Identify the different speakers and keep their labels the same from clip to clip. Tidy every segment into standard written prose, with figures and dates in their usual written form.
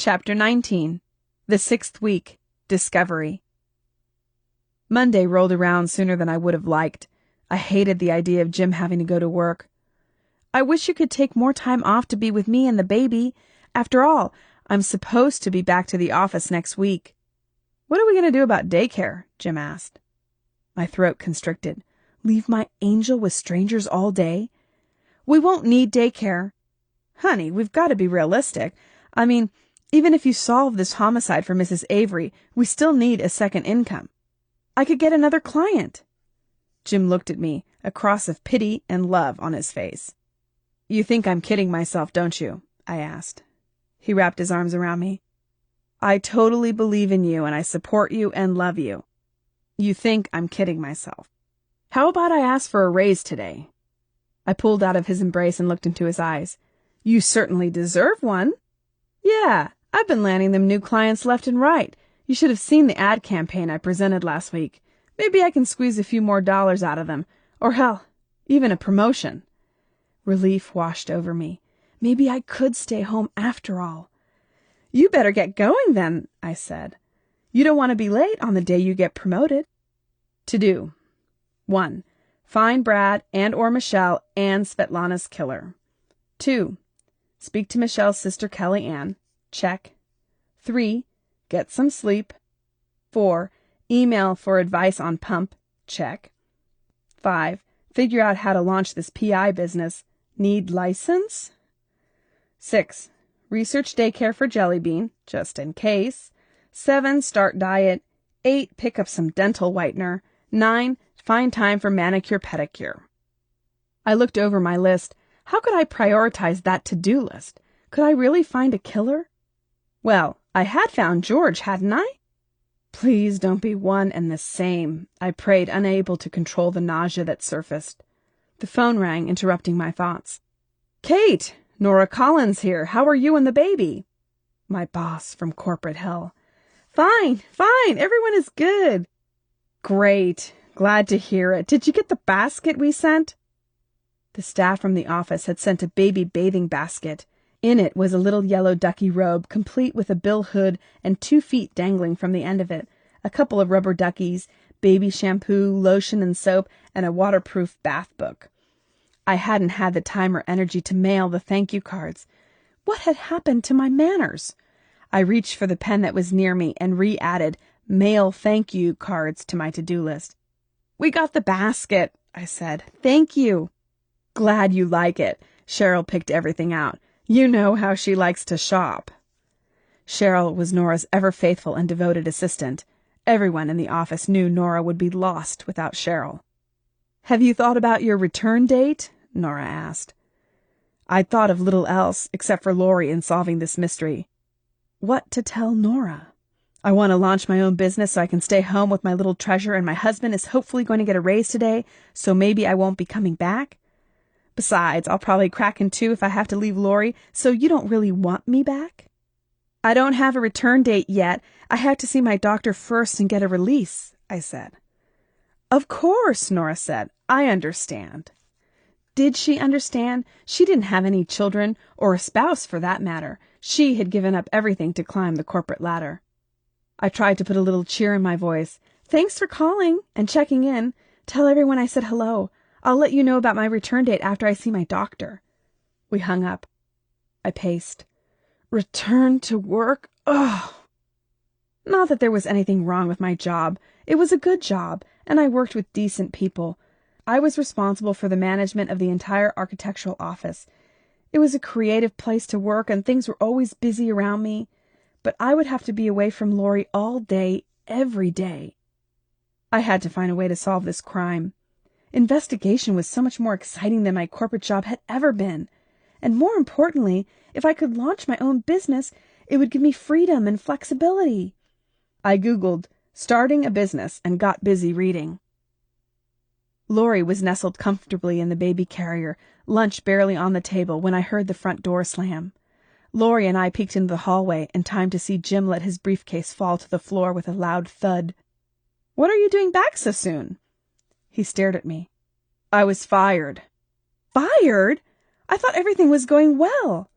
Speaker 1: Chapter 19. The 6th Week. Discovery. Monday rolled around sooner than I would have liked. I hated the idea of Jim having to go to work. I wish you could take more time off to be with me and the baby. After all, I'm supposed to be back to the office next week. What are we going to do about daycare? Jim asked. My throat constricted. Leave my angel with strangers all day? We won't need daycare. Honey, we've got to be realistic. I mean, even if you solve this homicide for Mrs. Avery, we still need a second income. I could get another client. Jim looked at me, a cross of pity and love on his face. You think I'm kidding myself, don't you? I asked. He wrapped his arms around me. I totally believe in you and I support you and love you. You think I'm kidding myself. How about I ask for a raise today? I pulled out of his embrace and looked into his eyes. You certainly deserve one. Yeah, I've been landing them new clients left and right. You should have seen the ad campaign I presented last week. Maybe I can squeeze a few more dollars out of them. Or hell, even a promotion. Relief washed over me. Maybe I could stay home after all. You better get going then, I said. You don't want to be late on the day you get promoted. To do. 1. Find Brad and or Michelle and Svetlana's killer. 2. Speak to Michelle's sister Kelly Ann. Check. 3. Get some sleep. 4. Email for advice on pump. Check. 5. Figure out how to launch this PI business. Need license? 6. Research daycare for Jellybean, just in case. 7. Start diet. 8. Pick up some dental whitener. 9. Find time for manicure pedicure. I looked over my list. How could I prioritize that to-do list? Could I really find a killer? Well, I had found George, hadn't I? Please don't be one and the same, I prayed, unable to control the nausea that surfaced. The phone rang, interrupting my thoughts. Kate! Nora Collins here. How are you and the baby? My boss from corporate hell. Fine. Everyone is good. Great. Glad to hear it. Did you get the basket we sent? The staff from the office had sent a baby bathing basket. In it was a little yellow ducky robe, complete with a bill hood and 2 feet dangling from the end of it, a couple of rubber duckies, baby shampoo, lotion and soap, and a waterproof bath book. I hadn't had the time or energy to mail the thank you cards. What had happened to my manners? I reached for the pen that was near me and re-added mail thank you cards to my to-do list. We got the basket, I said. Thank you. Glad you like it. Cheryl picked everything out. You know how she likes to shop. Cheryl was Nora's ever-faithful and devoted assistant. Everyone in the office knew Nora would be lost without Cheryl. Have you thought about your return date? Nora asked. I'd thought of little else, except for Lori in solving this mystery. What to tell Nora? I want to launch my own business so I can stay home with my little treasure, and my husband is hopefully going to get a raise today, so maybe I won't be coming back. Besides, I'll probably crack in two if I have to leave Lori, so you don't really want me back? I don't have a return date yet. I have to see my doctor first and get a release, I said. Of course, Nora said. I understand. Did she understand? She didn't have any children, or a spouse for that matter. She had given up everything to climb the corporate ladder. I tried to put a little cheer in my voice. Thanks for calling and checking in. Tell everyone I said hello. I'll let you know about my return date after I see my doctor. We hung up. I paced. Return to work? Ugh! Not that there was anything wrong with my job. It was a good job, and I worked with decent people. I was responsible for the management of the entire architectural office. It was a creative place to work, and things were always busy around me. But I would have to be away from Lori all day, every day. I had to find a way to solve this crime. Investigation was so much more exciting than my corporate job had ever been. And more importantly, if I could launch my own business, it would give me freedom and flexibility. I Googled starting a business and got busy reading. Lori was nestled comfortably in the baby carrier, lunch barely on the table, when I heard the front door slam. Lori and I peeked into the hallway in time to see Jim let his briefcase fall to the floor with a loud thud. What are you doing back so soon? He stared at me. I was fired. Fired? I thought everything was going well.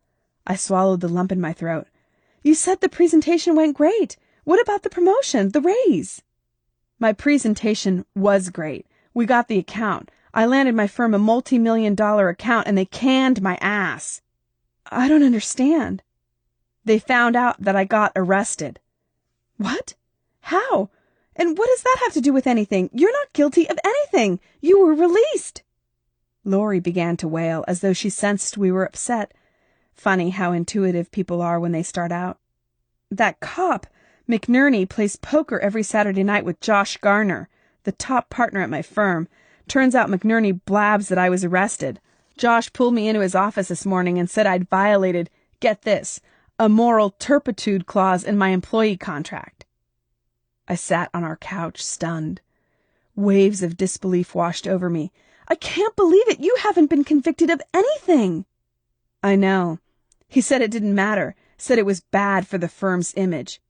Speaker 1: I swallowed the lump in my throat. You said the presentation went great. What about the promotion, the raise? My presentation was great. We got the account. I landed my firm a multi-million-dollar account and they canned my ass. I don't understand. They found out that I got arrested. What? How? And what does that have to do with anything? You're not guilty of anything. You were released. Lori began to wail as though she sensed we were upset. Funny how intuitive people are when they start out. That cop, McNerney, plays poker every Saturday night with Josh Garner, the top partner at my firm. Turns out McNerney blabs that I was arrested. Josh pulled me into his office this morning and said I'd violated, get this, a moral turpitude clause in my employee contract. I sat on our couch, stunned. Waves of disbelief washed over me. I can't believe it. You haven't been convicted of anything. I know. He said it didn't matter, said it was bad for the firm's image.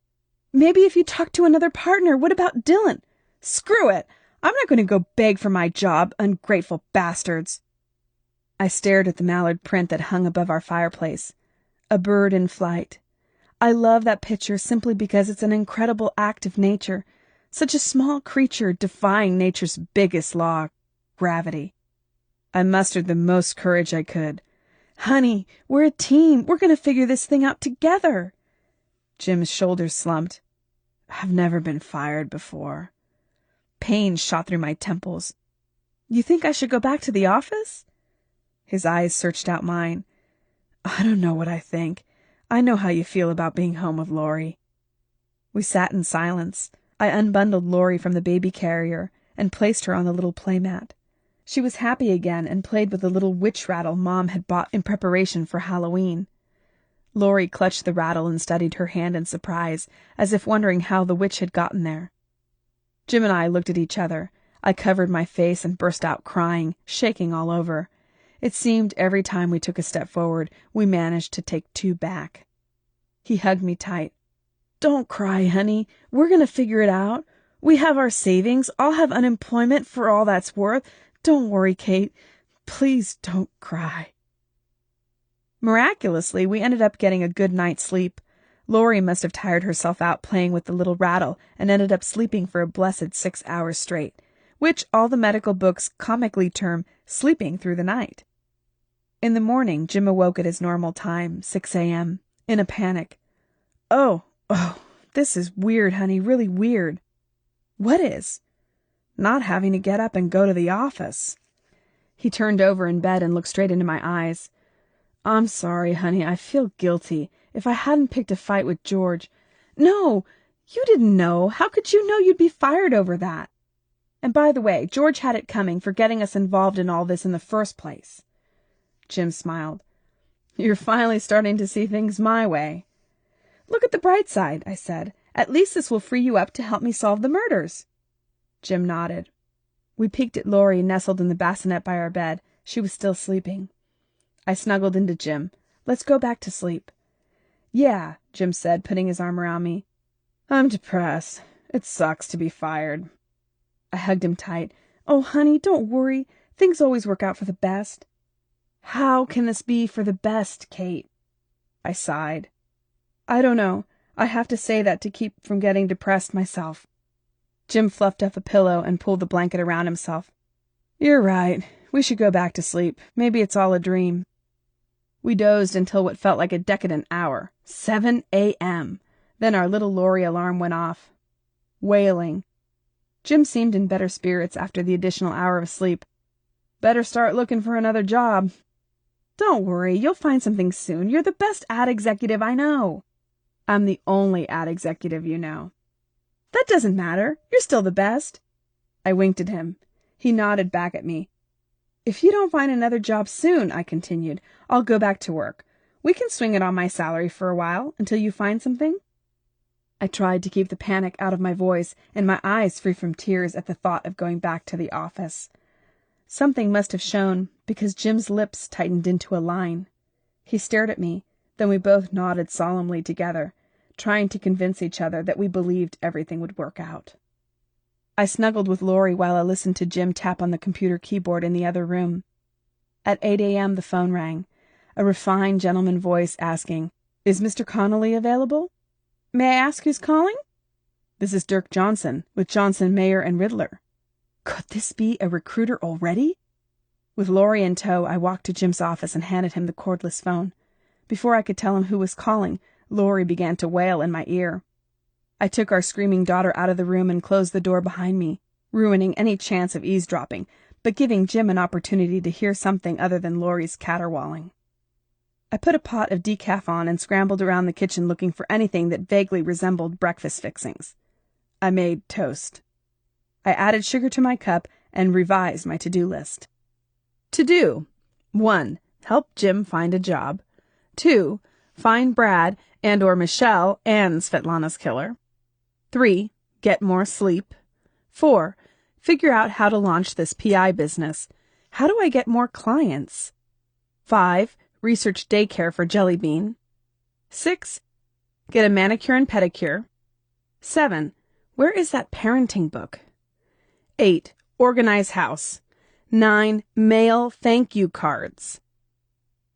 Speaker 1: Maybe if you talk to another partner, what about Dylan? Screw it. I'm not going to go beg for my job, ungrateful bastards. I stared at the mallard print that hung above our fireplace. A bird in flight. I love that picture simply because it's an incredible act of nature. Such a small creature defying nature's biggest law, gravity. I mustered the most courage I could. Honey, we're a team. We're going to figure this thing out together. Jim's shoulders slumped. I've never been fired before. Pain shot through my temples. You think I should go back to the office? His eyes searched out mine. I don't know what I think. I know how you feel about being home with Lori. We sat in silence. I unbundled Lori from the baby carrier and placed her on the little playmat. She was happy again and played with the little witch rattle Mom had bought in preparation for Halloween. Lori clutched the rattle and studied her hand in surprise, as if wondering how the witch had gotten there. Jim and I looked at each other. I covered my face and burst out crying, shaking all over. It seemed every time we took a step forward, we managed to take two back. He hugged me tight. Don't cry, honey. We're going to figure it out. We have our savings. I'll have unemployment for all that's worth. Don't worry, Kate. Please don't cry. Miraculously, we ended up getting a good night's sleep. Lori must have tired herself out playing with the little rattle and ended up sleeping for a blessed 6 hours straight, which all the medical books comically term sleeping through the night. In the morning, Jim awoke at his normal time, 6 a.m., in a panic. Oh, this is weird, honey, really weird. What is? Not having to get up and go to the office. He turned over in bed and looked straight into my eyes. I'm sorry, honey, I feel guilty. If I hadn't picked a fight with George... No, you didn't know. How could you know you'd be fired over that? And by the way, George had it coming for getting us involved in all this in the first place. Jim smiled. You're finally starting to see things my way. Look at the bright side, I said. At least this will free you up to help me solve the murders. Jim nodded. We peeked at Lori nestled in the bassinet by our bed. She was still sleeping. I snuggled into Jim. Let's go back to sleep. Yeah, Jim said, putting his arm around me. I'm depressed. It sucks to be fired. I hugged him tight. Oh, honey, don't worry. Things always work out for the best. How can this be for the best, Kate? I sighed. I don't know. I have to say that to keep from getting depressed myself. Jim fluffed up a pillow and pulled the blanket around himself. You're right. We should go back to sleep. Maybe it's all a dream. We dozed until what felt like a decadent hour. 7 a.m. Then our little Lori alarm went off. Wailing. Jim seemed in better spirits after the additional hour of sleep. Better start looking for another job. Don't worry, you'll find something soon. You're the best ad executive I know. I'm the only ad executive you know. That doesn't matter. You're still the best. I winked at him. He nodded back at me. If you don't find another job soon, I continued, I'll go back to work. We can swing it on my salary for a while, until you find something. I tried to keep the panic out of my voice and my eyes free from tears at the thought of going back to the office. Something must have shown, because Jim's lips tightened into a line. He stared at me, then we both nodded solemnly together, trying to convince each other that we believed everything would work out. I snuggled with Lori while I listened to Jim tap on the computer keyboard in the other room. At 8 a.m. the phone rang, a refined gentleman voice asking, Is Mr. Connelly available? May I ask who's calling? This is Dirk Johnson, with Johnson, Mayer, and Riddler. Could this be a recruiter already? With Laurie in tow, I walked to Jim's office and handed him the cordless phone. Before I could tell him who was calling, Laurie began to wail in my ear. I took our screaming daughter out of the room and closed the door behind me, ruining any chance of eavesdropping, but giving Jim an opportunity to hear something other than Laurie's caterwauling. I put a pot of decaf on and scrambled around the kitchen looking for anything that vaguely resembled breakfast fixings. I made toast. I added sugar to my cup and revised my to-do list. To do: 1. Help Jim find a job. 2. Find Brad and/or Michelle and Svetlana's killer. 3. Get more sleep. 4. Figure out how to launch this PI business. How do I get more clients? 5. Research daycare for Jelly Bean. 6. Get a manicure and pedicure. 7. Where is that parenting book? 8. Organize house. 9. Mail thank you cards.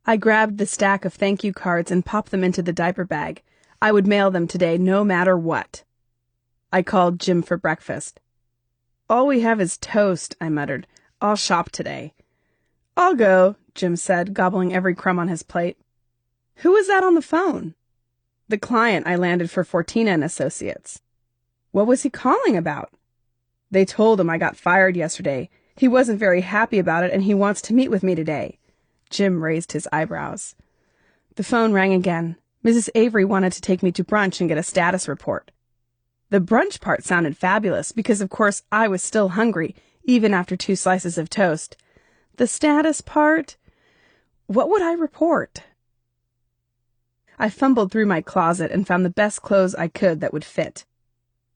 Speaker 1: I grabbed the stack of thank you cards and popped them into the diaper bag. I would mail them today no matter what. I called Jim for breakfast. All we have is toast, I muttered. I'll shop today. I'll go, Jim said, gobbling every crumb on his plate. Who was that on the phone? The client I landed for Fortina and Associates. What was he calling about? They told him I got fired yesterday. He wasn't very happy about it, and he wants to meet with me today. Jim raised his eyebrows. The phone rang again. Mrs. Avery wanted to take me to brunch and get a status report. The brunch part sounded fabulous because, of course, I was still hungry, even after 2 slices of toast. The status part? What would I report? I fumbled through my closet and found the best clothes I could that would fit.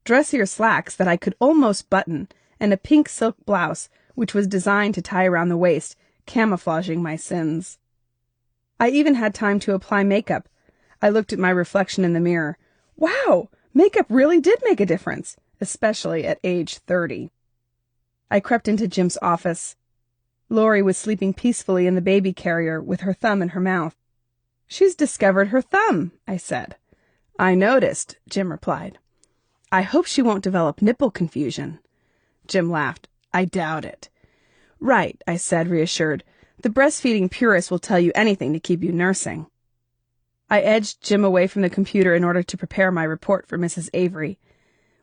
Speaker 1: Dressier slacks that I could almost button, and a pink silk blouse, which was designed to tie around the waist, camouflaging my sins. I even had time to apply makeup. I looked at my reflection in the mirror. Wow! Makeup really did make a difference, especially at age 30. I crept into Jim's office. Laurie was sleeping peacefully in the baby carrier with her thumb in her mouth. She's discovered her thumb, I said. I noticed, Jim replied. I hope she won't develop nipple confusion. Jim laughed. I doubt it. Right, I said, reassured. The breastfeeding purist will tell you anything to keep you nursing. I edged Jim away from the computer in order to prepare my report for Mrs. Avery.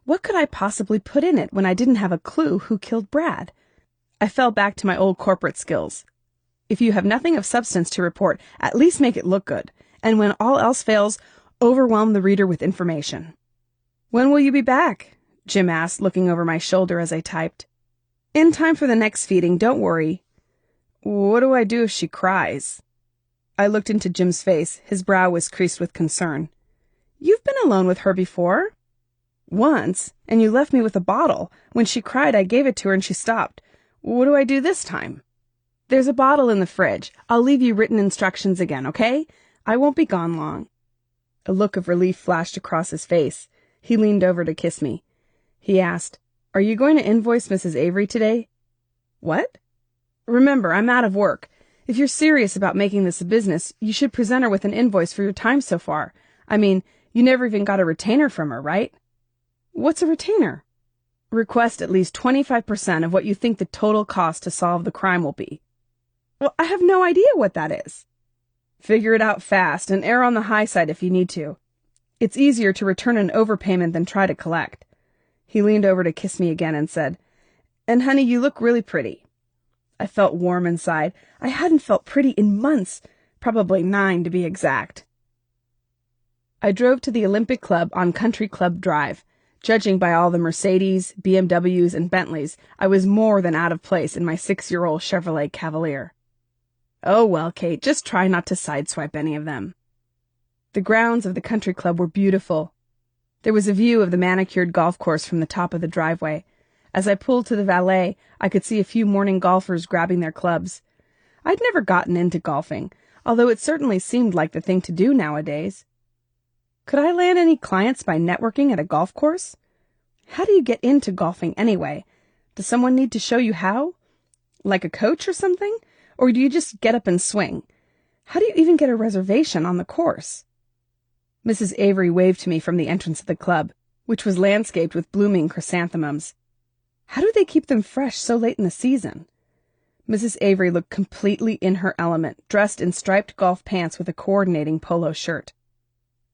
Speaker 1: What could I possibly put in it when I didn't have a clue who killed Brad? I fell back to my old corporate skills. If you have nothing of substance to report, at least make it look good, and when all else fails, overwhelm the reader with information. When will you be back? Jim asked, looking over my shoulder as I typed. In time for the next feeding, don't worry. What do I do if she cries? I looked into Jim's face. His brow was creased with concern. You've been alone with her before? Once, and you left me with a bottle. When she cried, I gave it to her and she stopped. What do I do this time? There's a bottle in the fridge. I'll leave you written instructions again, okay? I won't be gone long. A look of relief flashed across his face. He leaned over to kiss me. He asked, Are you going to invoice Mrs. Avery today? What? Remember, I'm out of work. If you're serious about making this a business, you should present her with an invoice for your time so far. I mean, you never even got a retainer from her, right? What's a retainer? Request at least 25% of what you think the total cost to solve the crime will be. Well, I have no idea what that is. Figure it out fast and err on the high side if you need to. It's easier to return an overpayment than try to collect. He leaned over to kiss me again and said, And honey, you look really pretty. I felt warm inside. I hadn't felt pretty in months, probably 9 to be exact. I drove to the Olympic Club on Country Club Drive. Judging by all the Mercedes, BMWs, and Bentleys, I was more than out of place in my 6-year-old Chevrolet Cavalier. Oh well, Kate, just try not to sideswipe any of them. The grounds of the country club were beautiful. There was a view of the manicured golf course from the top of the driveway. As I pulled to the valet, I could see a few morning golfers grabbing their clubs. I'd never gotten into golfing, although it certainly seemed like the thing to do nowadays. Could I land any clients by networking at a golf course? How do you get into golfing anyway? Does someone need to show you how? Like a coach or something? Or do you just get up and swing? How do you even get a reservation on the course? Mrs. Avery waved to me from the entrance of the club, which was landscaped with blooming chrysanthemums. How do they keep them fresh so late in the season? Mrs. Avery looked completely in her element, dressed in striped golf pants with a coordinating polo shirt.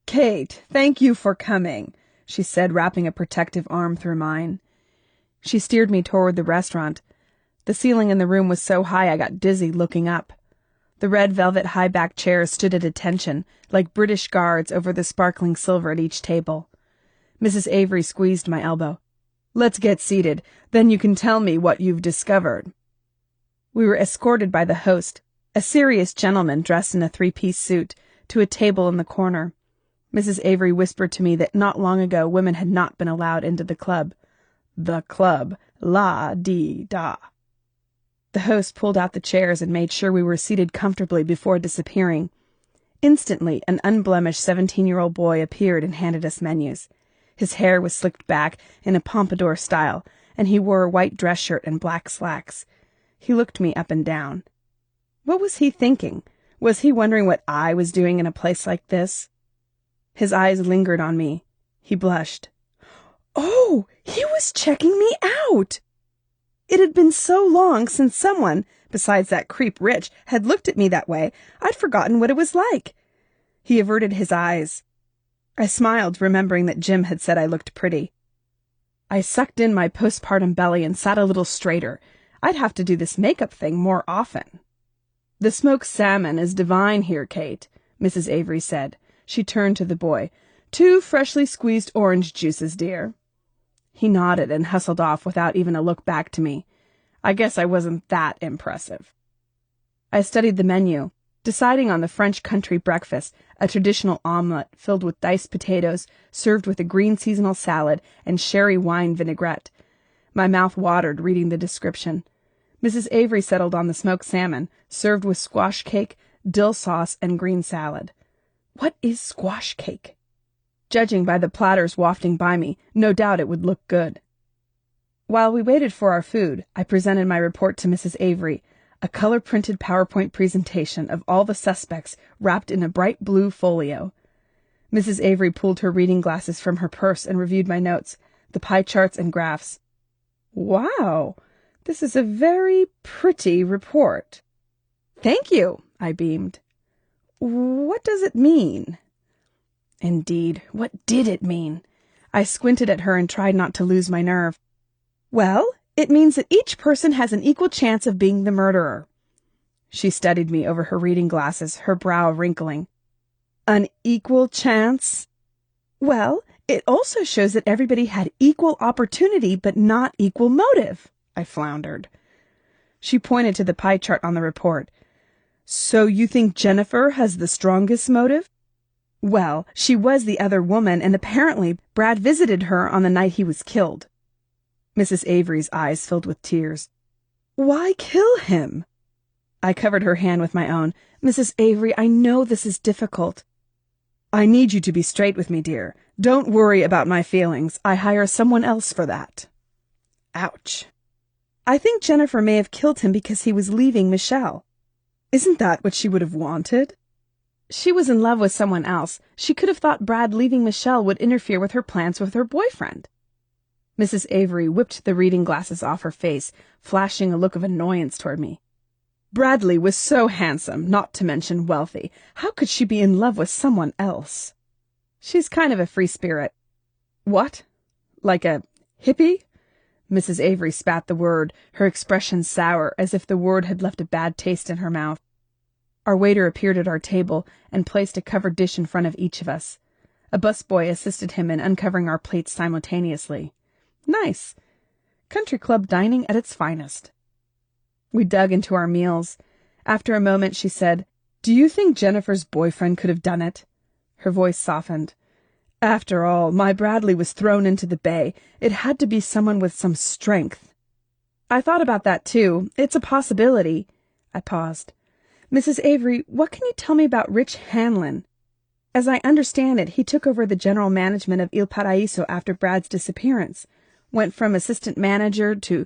Speaker 1: "Kate, thank you for coming," she said, wrapping a protective arm through mine. She steered me toward the restaurant. The ceiling in the room was so high I got dizzy looking up. The red velvet high-backed chairs stood at attention, like British guards over the sparkling silver at each table. Mrs. Avery squeezed my elbow. "Let's get seated, then you can tell me what you've discovered." We were escorted by the host, a serious gentleman dressed in a three-piece suit, to a table in the corner. Mrs. Avery whispered to me that not long ago women had not been allowed into the club. The club, la-dee-da. The host pulled out the chairs and made sure we were seated comfortably before disappearing. Instantly, an unblemished 17-year-old boy appeared and handed us menus. His hair was slicked back in a pompadour style, and he wore a white dress shirt and black slacks. He looked me up and down. What was he thinking? Was he wondering what I was doing in a place like this? His eyes lingered on me. He blushed. Oh, he was checking me out! It had been so long since someone, besides that creep Rich, had looked at me that way, I'd forgotten what it was like. He averted his eyes. I smiled, remembering that Jim had said I looked pretty. I sucked in my postpartum belly and sat a little straighter. I'd have to do this makeup thing more often. "The smoked salmon is divine here, Kate," Mrs. Avery said. She turned to the boy. "2 freshly squeezed orange juices, dear." He nodded and hustled off without even a look back to me. I guess I wasn't that impressive. I studied the menu, deciding on the French country breakfast, a traditional omelette filled with diced potatoes, served with a green seasonal salad and sherry wine vinaigrette. My mouth watered reading the description. Mrs. Avery settled on the smoked salmon, served with squash cake, dill sauce, and green salad. What is squash cake? Judging by the platters wafting by me, no doubt it would look good. While we waited for our food, I presented my report to Mrs. Avery, a color-printed PowerPoint presentation of all the suspects wrapped in a bright blue folio. Mrs. Avery pulled her reading glasses from her purse and reviewed my notes, the pie charts and graphs. "Wow, this is a very pretty report." "Thank you," I beamed. "What does it mean?" Indeed, what did it mean? I squinted at her and tried not to lose my nerve. "Well, it means that each person has an equal chance of being the murderer." She studied me over her reading glasses, her brow wrinkling. "An equal chance?" "Well, it also shows that everybody had equal opportunity but not equal motive," I floundered. She pointed to the pie chart on the report. "So you think Jennifer has the strongest motive?" "Well, she was the other woman, and apparently Brad visited her on the night he was killed." Mrs. Avery's eyes filled with tears. "Why kill him?" I covered her hand with my own. "Mrs. Avery, I know this is difficult." "I need you to be straight with me, dear. Don't worry about my feelings. I hire someone else for that." Ouch. "I think Jennifer may have killed him because he was leaving Michelle." "Isn't that what she would have wanted?" "She was in love with someone else. She could have thought Brad leaving Michelle would interfere with her plans with her boyfriend." Mrs. Avery whipped the reading glasses off her face, flashing a look of annoyance toward me. "Bradley was so handsome, not to mention wealthy. How could she be in love with someone else?" "She's kind of a free spirit." "What? Like a hippie?" Mrs. Avery spat the word, her expression sour, as if the word had left a bad taste in her mouth. Our waiter appeared at our table and placed a covered dish in front of each of us. A busboy assisted him in uncovering our plates simultaneously. Nice. Country club dining at its finest. We dug into our meals. After a moment she said, "Do you think Jennifer's boyfriend could have done it?" Her voice softened. "After all, my Bradley was thrown into the bay. It had to be someone with some strength." "I thought about that too. It's a possibility." I paused. "Mrs. Avery, what can you tell me about Rich Hanlon? As I understand it, he took over the general management of Il Paraiso after Brad's disappearance. Went from assistant manager to—"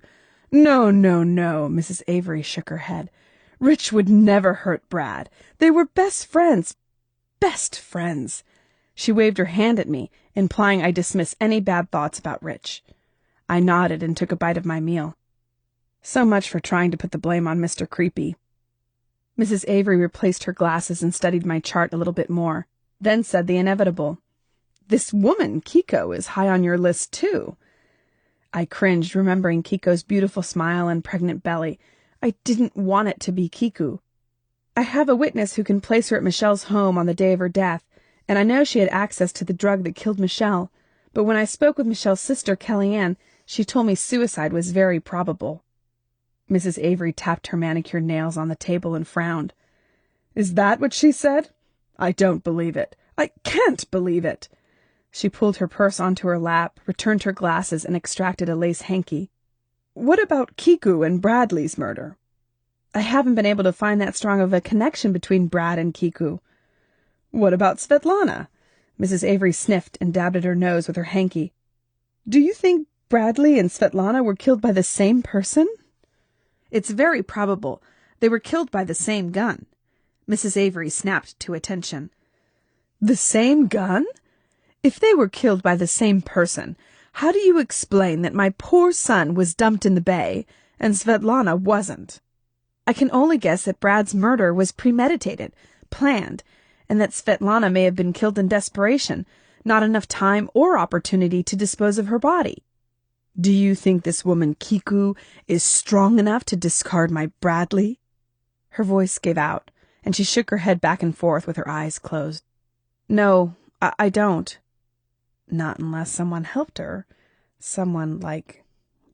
Speaker 1: No, Mrs. Avery shook her head. "Rich would never hurt Brad. They were best friends. Best friends." She waved her hand at me, implying I dismiss any bad thoughts about Rich. I nodded and took a bite of my meal. So much for trying to put the blame on Mr. Creepy. Mrs. Avery replaced her glasses and studied my chart a little bit more, then said the inevitable. "This woman, Kiko, is high on your list, too." I cringed, remembering Kiko's beautiful smile and pregnant belly. I didn't want it to be Kiku. I have a witness who can place her at Michelle's home on the day of her death, and I know she had access to the drug that killed Michelle, but when I spoke with Michelle's sister, Kellyanne, she told me suicide was very probable. Mrs. Avery tapped her manicured nails on the table and frowned. "Is that what she said? I don't believe it. I can't believe it." She pulled her purse onto her lap, returned her glasses, and extracted a lace hanky. "What about Kiku and Bradley's murder?" "I haven't been able to find that strong of a connection between Brad and Kiku." "What about Svetlana?" Mrs. Avery sniffed and dabbed at her nose with her hanky. "Do you think Bradley and Svetlana were killed by the same person?" "It's very probable. They were killed by the same gun." Mrs. Avery snapped to attention. "The same gun? If they were killed by the same person, how do you explain that my poor son was dumped in the bay and Svetlana wasn't? I can only guess that Brad's murder was premeditated, planned, and that Svetlana may have been killed in desperation, not enough time or opportunity to dispose of her body. Do you think this woman Kiku is strong enough to discard my Bradley?" Her voice gave out, and she shook her head back and forth with her eyes closed. "No, I don't." "Not unless someone helped her. Someone like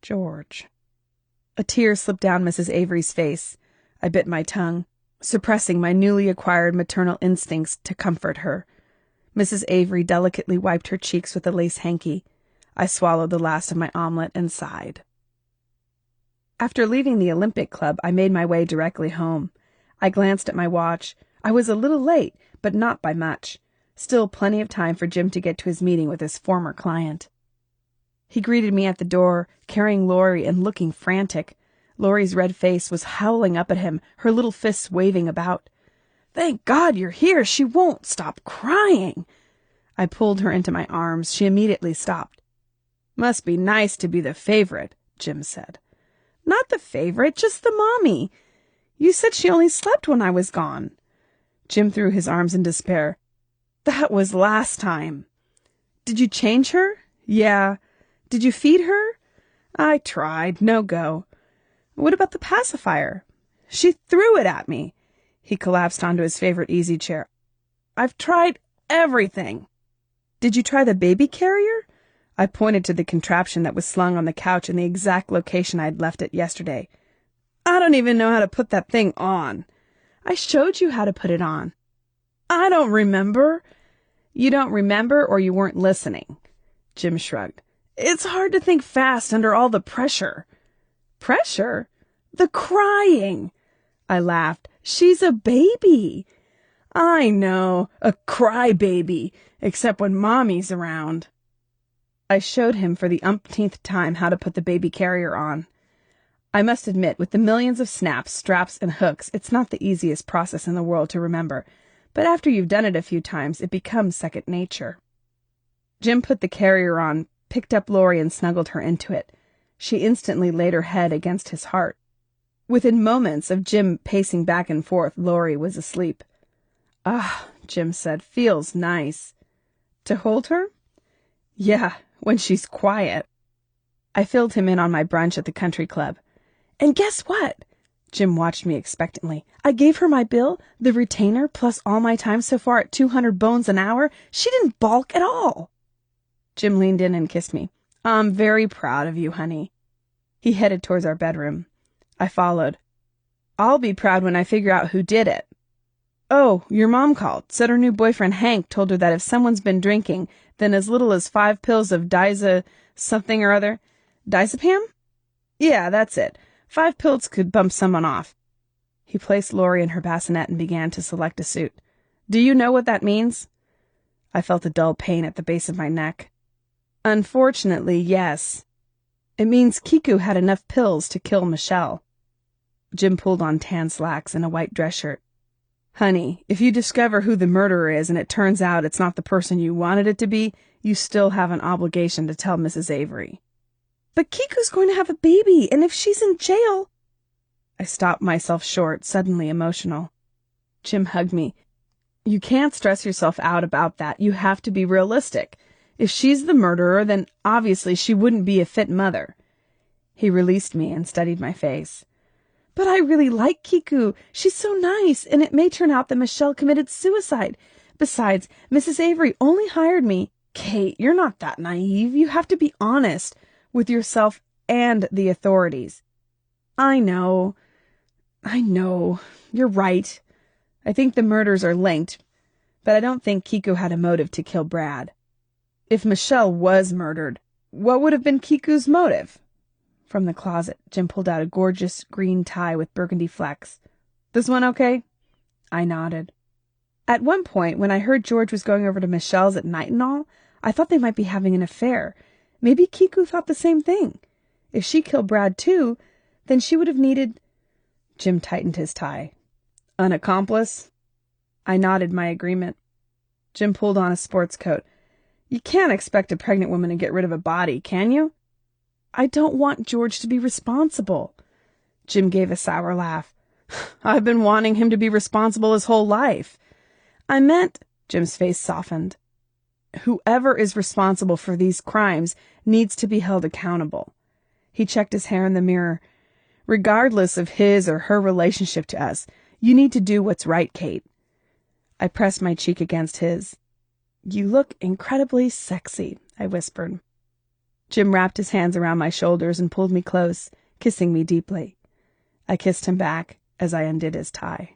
Speaker 1: George." A tear slipped down Mrs. Avery's face. I bit my tongue, suppressing my newly acquired maternal instincts to comfort her. Mrs. Avery delicately wiped her cheeks with a lace hanky. I swallowed the last of my omelet and sighed. After leaving the Olympic Club, I made my way directly home. I glanced at my watch. I was a little late, but not by much. Still plenty of time for Jim to get to his meeting with his former client. He greeted me at the door, carrying Laurie and looking frantic. Laurie's red face was howling up at him, her little fists waving about. "Thank God you're here. She won't stop crying." I pulled her into my arms. She immediately stopped. "Must be nice to be the favorite," Jim said. "Not the favorite, just the mommy. You said she only slept when I was gone." Jim threw his arms in despair. "That was last time." "Did you change her?" "Yeah." "Did you feed her?" "I tried. No go." "What about the pacifier?" "She threw it at me." He collapsed onto his favorite easy chair. "I've tried everything." "Did you try the baby carrier?" I pointed to the contraption that was slung on the couch in the exact location I had left it yesterday. "I don't even know how to put that thing on." "I showed you how to put it on." "I don't remember." "You don't remember or you weren't listening." Jim shrugged. "It's hard to think fast under all the pressure." "Pressure?" "The crying." I laughed. "She's a baby." "I know, a crybaby, except when Mommy's around." I showed him for the umpteenth time how to put the baby carrier on. I must admit, with the millions of snaps, straps, and hooks, it's not the easiest process in the world to remember, but after you've done it a few times, it becomes second nature. Jim put the carrier on, picked up Laurie, and snuggled her into it. She instantly laid her head against his heart. Within moments of Jim pacing back and forth, Laurie was asleep. "Ah," Jim said, "feels nice." "To hold her?" "Yeah, when she's quiet." I filled him in on my brunch at the country club. "And guess what?" Jim watched me expectantly. "I gave her my bill, the retainer, plus all my time so far at 200 bones an hour. She didn't balk at all." Jim leaned in and kissed me. "I'm very proud of you, honey." He headed towards our bedroom. I followed. "I'll be proud when I figure out who did it." "Oh, your mom called. Said her new boyfriend Hank told her that if someone's been drinking, then as little as 5 pills of something or other. Diazepam? Yeah, that's it. 5 pills could bump someone off." He placed Laurie in her bassinet and began to select a suit. "Do you know what that means?" I felt a dull pain at the base of my neck. "Unfortunately, yes. It means Kiku had enough pills to kill Michelle." Jim pulled on tan slacks and a white dress shirt. Honey, if you discover who the murderer is and it turns out it's not the person you wanted it to be, you still have an obligation to tell Mrs. Avery. But Kiku's going to have a baby, and if she's in jail... I stopped myself short, suddenly emotional. Jim hugged me. You can't stress yourself out about that. You have to be realistic. If she's the murderer, then obviously she wouldn't be a fit mother. He released me and studied my face. But I really like Kiku. She's so nice, and it may turn out that Michelle committed suicide. Besides, Mrs. Avery only hired me. Kate, you're not that naive. You have to be honest with yourself and the authorities. I know. You're right. I think the murders are linked, but I don't think Kiku had a motive to kill Brad. If Michelle was murdered, what would have been Kiku's motive? From the closet, Jim pulled out a gorgeous green tie with burgundy flecks. This one okay? I nodded. At one point, when I heard George was going over to Michelle's at night and all, I thought they might be having an affair. Maybe Kiku thought the same thing. If she killed Brad too, then she would have needed... Jim tightened his tie. An accomplice? I nodded my agreement. Jim pulled on a sports coat. You can't expect a pregnant woman to get rid of a body, can you? I don't want George to be responsible. Jim gave a sour laugh. I've been wanting him to be responsible his whole life. I meant, Jim's face softened, whoever is responsible for these crimes needs to be held accountable. He checked his hair in the mirror. Regardless of his or her relationship to us, you need to do what's right, Kate. I pressed my cheek against his. You look incredibly sexy, I whispered. Jim wrapped his hands around my shoulders and pulled me close, kissing me deeply. I kissed him back as I undid his tie.